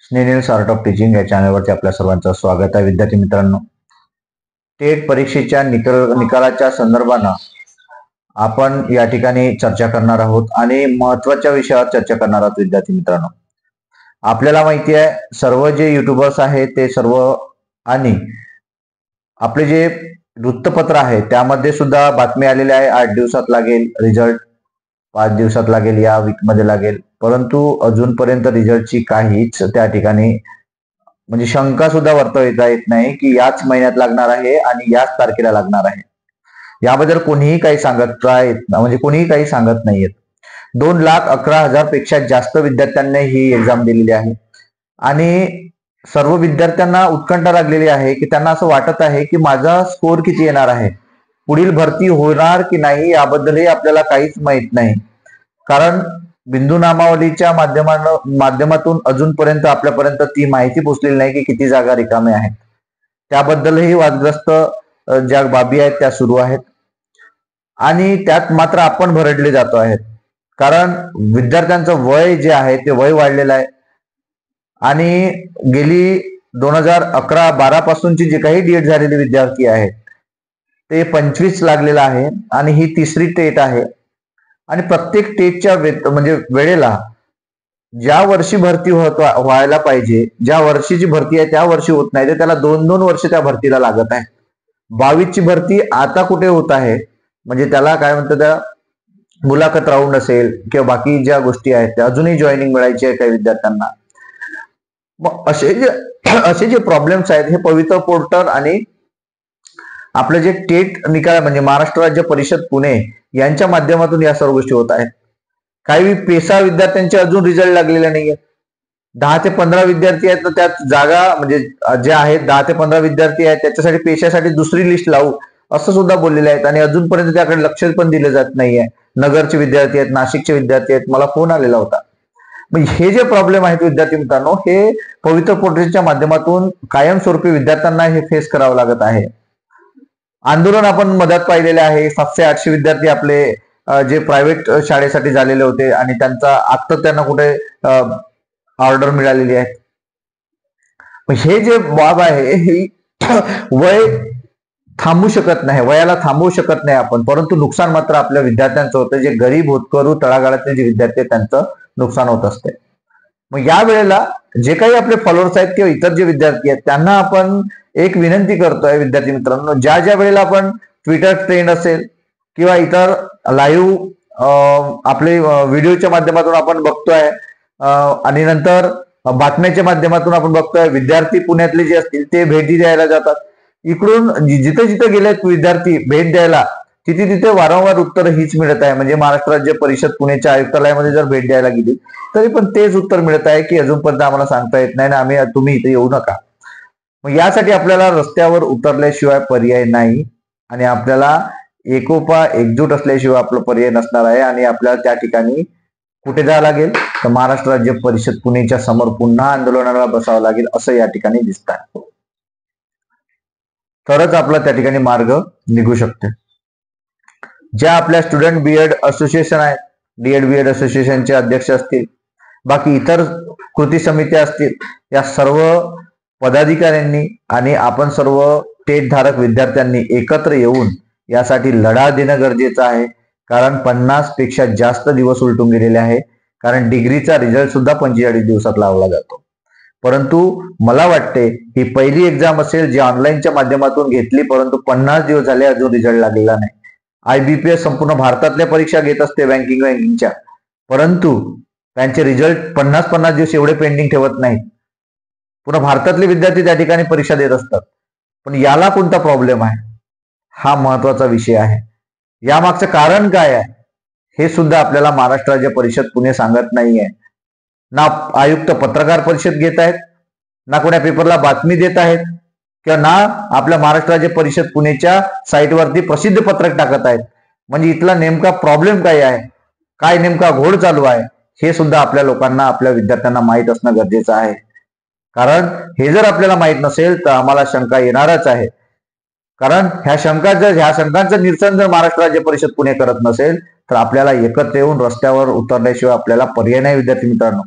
स्नेनिल्स art of teaching या चॅनलवरती आपल्या सर्वांचं स्वागत आहे. विद्यार्थी मित्रांनो, टेट परीक्षेच्या निकालाच्या संदर्भानं आपण या ठिकाणी चर्चा करणार आहोत आणि महत्वाच्या विषयावर चर्चा करणार आहोत. विद्यार्थी मित्रांनो, आपल्याला माहिती आहे सर्व जे युट्यूबर्स आहेत ते सर्व आणि आपले जे वृत्तपत्र आहे त्यामध्ये सुद्धा बातमी आलेली आहे 8 दिवसात लागेल रिझल्ट, 5 दिवसात लागेल, या वीकमध्ये लागेल, परंतु अजूनपर्यंत रिझल्टची काहीच त्या ठिकाणी म्हणजे शंका सुद्धा वर्तविता येत नाही की याच महिन्यात लागणार आहे आणि याच तारखेला लागणार आहे. याबद्दल कोणीही काही सांगत म्हणजे कोणीही काही सांगत नाहीयेत. 2,11,000 पेक्षा जास्त विद्यार्थ्यांनी ही एक्झाम दिलेली आहे आणि सर्व विद्यार्थ्यांना उत्कंठा लागलेली आहे की त्यांना असं वाटत आहे की माझा स्कोर किती येणार आहे, पुढील भरती होणार की नाही याबद्दलही आपल्याला काहीच माहित नाही. कारण बिंदू नामावलीच्या माध्यमातून अजूनपर्यंत आपल्यापर्यंत ती माहिती पोहोचलेली नाही की किती जागा रिकाम्या आहेत. त्याबद्दलही वादग्रस्त ज्या बाबी आहेत त्या सुरू आहेत आणि त्यात मात्र आपण भरडले जातो आहेत. कारण विद्यार्थ्यांचं वय जे आहे ते वय वाढलेलं आहे आणि गेली 2011-12 पासूनची जे काही डीएड झालेले विद्यार्थी आहेत ते 25 लागलेलं आहे आणि ही तिसरी टेट आहे. आणि प्रत्येक टेटच्या म्हणजे वेळेला ज्या वर्षी भरती व्हायला पाहिजे, ज्या वर्षीची भरती आहे त्या वर्षी होत नाही, तर त्याला 2-2 वर्ष त्या भरतीला लागत आहे. 22 ची भरती आता कुठे होत आहे, म्हणजे त्याला काय म्हणतात, त्या मुलाखत राऊंड असेल किंवा बाकी ज्या गोष्टी आहेत त्या अजूनही जॉईनिंग मिळायची आहे काही विद्यार्थ्यांना. मग असे जे प्रॉब्लेम्स आहेत हे पवित्र पोर्टल आणि आपलं जे टेट निकाल म्हणजे महाराष्ट्र राज्य परिषद पुणे यांच्या माध्यमातून या सर्व गोष्टी होत आहेत. काही पेसा विद्यार्थ्यांचे अजून रिझल्ट लागलेले नाहीये. 10 ते 15 विद्यार्थी आहेत, तर त्यात जागा म्हणजे जे आहेत 10 ते 15 विद्यार्थी आहेत त्याच्यासाठी पेशासाठी दुसरी लिस्ट लावू असं सुद्धा बोललेले आहेत आणि अजूनपर्यंत त्याकडे लक्ष पण दिलं जात नाहीये. नगरचे विद्यार्थी आहेत, नाशिकचे विद्यार्थी आहेत, मला फोन आलेला होता. मग हे जे प्रॉब्लेम आहेत विद्यार्थी मित्रांनो, हे पवित्र पोर्टलच्या माध्यमातून कायमस्वरूपी विद्यार्थ्यांना हे फेस करावं लागत आहे. आंदोलन आपण मदत पाहिलेले आहे. 700-800 विद्यार्थी आपले जे प्रायव्हेट शाळेसाठी झालेले होते आणि त्यांचा आता त्यांना कुठे ऑर्डर मिळालेली आहे. हे जे बाब आहे ही वय थांबू शकत नाही, वयाला थांबवू शकत नाही आपण, परंतु नुकसान मात्र आपल्या विद्यार्थ्यांचं होतं. जे गरीब होतकरू तळागाळातले जे विद्यार्थी आहेत त्यांचं नुकसान होत असते. मग या वेळेला जे काही आपले फॉलोअर्स आहेत किंवा इतर जे विद्यार्थी आहेत त्यांना आपण एक विनंती करतोय विद्यार्थी मित्रांनो, ज्या ज्या वेळेला आपण ट्विटर ट्रेंड असेल किंवा इतर लाईव्ह आपले व्हिडिओच्या माध्यमातून आपण बघतोय आणि नंतर बातम्याच्या माध्यमातून आपण बघतोय, विद्यार्थी पुण्यातले जे असतील ते भेटी द्यायला जातात. इकडून जिथे जिथे गेलेत विद्यार्थी भेट द्यायला तिथे तिथे वारंवार उत्तर हीच मिळत आहे. म्हणजे महाराष्ट्र राज्य परिषद पुणेच्या आयुक्तालयामध्ये जर भेट द्यायला गेली तरी पण तेच उत्तर मिळत आहे की अजूनपर्यंत आम्हाला सांगता येत नाही ना, तुम्ही इथे येऊ नका. मग यासाठी आपल्याला रस्त्यावर उतरल्याशिवाय पर्याय नाही आणि आपल्याला एकोपा एकजूट असल्याशिवाय आपलं पर्याय नसणार आहे आणि आपल्याला त्या ठिकाणी कुठे जावं लागेल, तर महाराष्ट्र राज्य परिषद पुणेच्या समोर पुन्हा आंदोलनाला बसावं लागेल असं या ठिकाणी दिसत आहे. तरच आपला त्या ठिकाणी मार्ग निघू शकते. ज्या आपल्या स्टुडंट बीएड असोसिएशन आहेत, डीएड बीएड असोसिएशनचे अध्यक्ष असतील, बाकी इतर कृती समित्या असतील, या सर्व पदाधिकाऱ्यांनी आणि आपण सर्व टेट धारक विद्यार्थ्यांनी एकत्र येऊन यासाठी लढा देणं गरजेचं आहे. कारण 50 पेक्षा जास्त दिवस उलटून गेलेले आहे. कारण डिग्रीचा रिझल्ट सुद्धा 45 दिवसात लावला जातो. परंतु मला वाटते ही पहिली एक्झाम असेल जी ऑनलाईनच्या माध्यमातून घेतली, परंतु 50 दिवस झाले अजून रिझल्ट लागलेला नाही. IBPS संपूर्ण भारतातल्या परीक्षा घेत असते बँकिंगच्या, परंतु त्यांचे रिझल्ट 50-50 दिवस एवढे पेंडिंग ठेवत नाहीत. पुन्हा भारतातले विद्यार्थी त्या ठिकाणी परीक्षा देत असतात. पण याला कोणता प्रॉब्लेम आहे हा महत्वाचा विषय आहे. यामागचं कारण काय आहे हे सुद्धा आपल्याला महाराष्ट्र राज्य परिषद पुणे सांगत नाहीये. ना आयुक्त पत्रकार परिषद घेत आहेत, ना कोण्या पेपरला बातमी देत आहेत किंवा ना आपल्या महाराष्ट्र राज्य परिषद पुणेच्या साईटवरती प्रसिद्ध पत्रक टाकत आहेत. म्हणजे इथला नेमका प्रॉब्लेम काय आहे, काय नेमका घोळ चालू आहे हे सुद्धा आपल्या लोकांना, आपल्या विद्यार्थ्यांना माहीत असणं गरजेचं आहे. कारण हे जर आपल्याला माहित नसेल तर आम्हाला शंका येणारच आहे. कारण ह्या शंकांचं निरसन जर महाराष्ट्र राज्य परिषद पुणे करत नसेल तर आपल्याला एकत्र येऊन रस्त्यावर उतरल्याशिवाय आपल्याला पर्याय नाही विद्यार्थी मित्रांनो.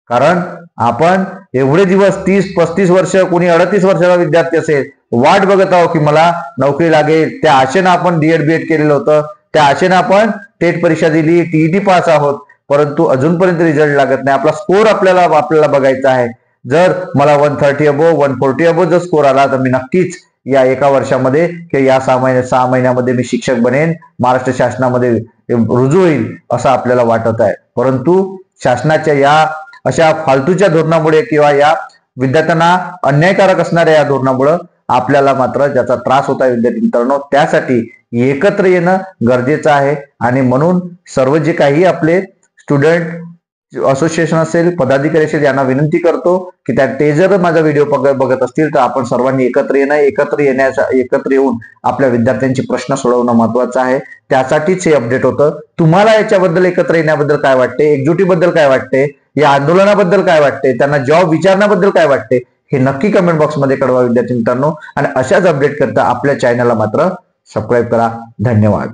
कारण आपण एवढे दिवस 30-35 वर्ष, कोणी 38 वर्षाचा विद्यार्थी असेल, वाट बघत आहोत की मला नोकरी लागेल. त्या आशेनं आपण डीएड बीएड केलेलं होतं, त्या आशेनं आपण टेट परीक्षा दिली, टीईटी पास आहोत, परंतु अजूनपर्यंत रिझल्ट लागत नाही. आपला स्कोर आपल्याला बघायचा आहे. जर मला 130 अबोव 140 अबोव जर स्कोर आला तर मी नक्कीच या एका वर्षामध्ये किंवा या 6 महिन्यामध्ये मी शिक्षक बनेन, महाराष्ट्र शासनामध्ये रुजू होईल असं आपल्याला वाटत आहे. परंतु शासनाच्या या अशा फालतूच्या धोरणामुळे किंवा या विद्यार्थ्यांना अन्यायकारक असणाऱ्या या धोरणामुळे आपल्याला मात्र ज्याचा त्रास होता विद्यार्थी मित्रांनो, त्यासाठी एकत्र येणं गरजेचं आहे. आणि म्हणून सर्व जे काही आपले स्टुडंट असोसिएशन असेल, पदाधिकारी असेल, यांना विनंती करतो की ते जर माझा व्हिडिओ बघत असतील तर आपण सर्वांनी एकत्र येऊन आपल्या विद्यार्थ्यांचे प्रश्न सोडवणं महत्वाचं आहे. त्यासाठीच हे अपडेट होतं. तुम्हाला याच्याबद्दल एकत्र येण्याबद्दल काय वाटते, एकजुटीबद्दल काय वाटते, या आंदोलनाबद्दल काय वाटते, त्यांना जॉब विचारण्याबद्दल काय वाटते, हे नक्की कमेंट बॉक्समध्ये कळवा विद्यार्थी मित्रांनो. आणि अशाच अपडेट करता आपल्या चॅनलला मात्र सबस्क्राईब करा. धन्यवाद.